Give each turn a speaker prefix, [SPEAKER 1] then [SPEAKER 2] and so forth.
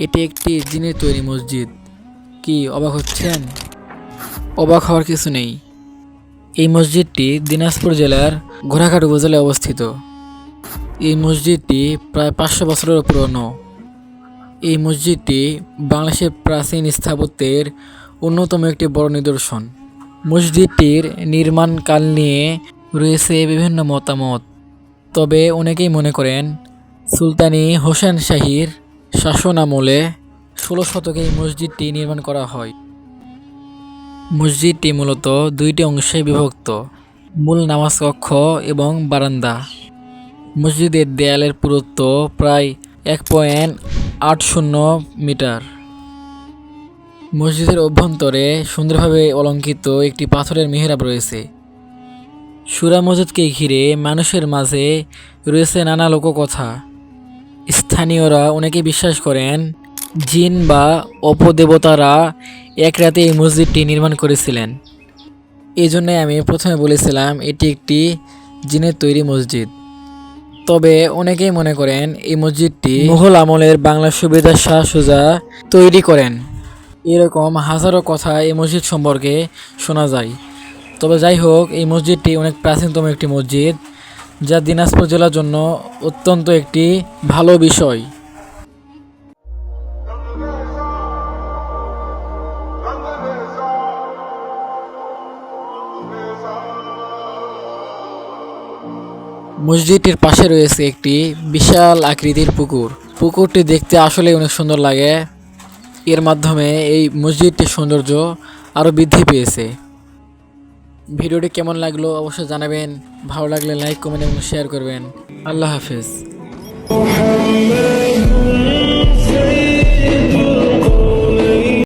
[SPEAKER 1] এটি একটি জিনের তৈরি মসজিদ। কি অবাক হচ্ছেন? অবাক হওয়ার কিছু নেই। এই মসজিদটি দিনাজপুর জেলার ঘোড়াঘাট উপজেলায় অবস্থিত। এই মসজিদটি প্রায় 500 বছরের পুরনো। এই মসজিদটি বাংলাদেশের প্রাচীন স্থাপত্যের অন্যতম একটি বড় নিদর্শন। মসজিদটির নির্মাণকাল নিয়ে রয়েছে বিভিন্ন মতামত। তবে অনেকেই মনে করেন সুলতানি হোসেন শাহীর শাসন আমলে 16 শতকে এই মসজিদটি নির্মাণ করা হয়। মসজিদটি মূলত দুইটি অংশে বিভক্ত: মূল নামাজ কক্ষ এবং বারান্দা। মসজিদের দেয়ালের পুরুত্ব প্রায় 1.80 মিটার। মসজিদের অভ্যন্তরে সুন্দরভাবে অলঙ্কৃত একটি পাথরের মিহরাব রয়েছে। সূরা মসজিদকে ঘিরে মানুষের মাঝে রয়েছে নানা লোককথা। স্থানীয়রা অনেকে বিশ্বাস করেন জিন বা অপদেবতারা এক রাতে এই মসজিদটি নির্মাণ করেছিলেন। এই জন্যই আমি প্রথমে বলেছিলাম এটি একটি জিনের তৈরি মসজিদ। তবে অনেকেই মনে করেন এই মসজিদটি মুঘল আমলের বাংলার সুবেদার শাহ সুজা তৈরি করেন। এরকম হাজারো কথা এই মসজিদ সম্পর্কে শোনা যায়। তবে যাই হোক, এই মসজিদটি অনেক প্রাচীনতম একটি মসজিদ, যা দিনাজপুর জেলার জন্য অত্যন্ত একটি ভালো বিষয়। মসজিদটির পাশে রয়েছে একটি বিশাল আকৃতির পুকুর। পুকুরটি দেখতে আসলে অনেক সুন্দর লাগে। এর মাধ্যমে এই মসজিদটির সৌন্দর্য আরও বৃদ্ধি পেয়েছে। ভিডিওটি কেমন লাগলো অবশ্যই জানাবেন। ভালো লাগলে লাইক, কমেন্ট এবং শেয়ার করবেন। আল্লাহ হাফেজ।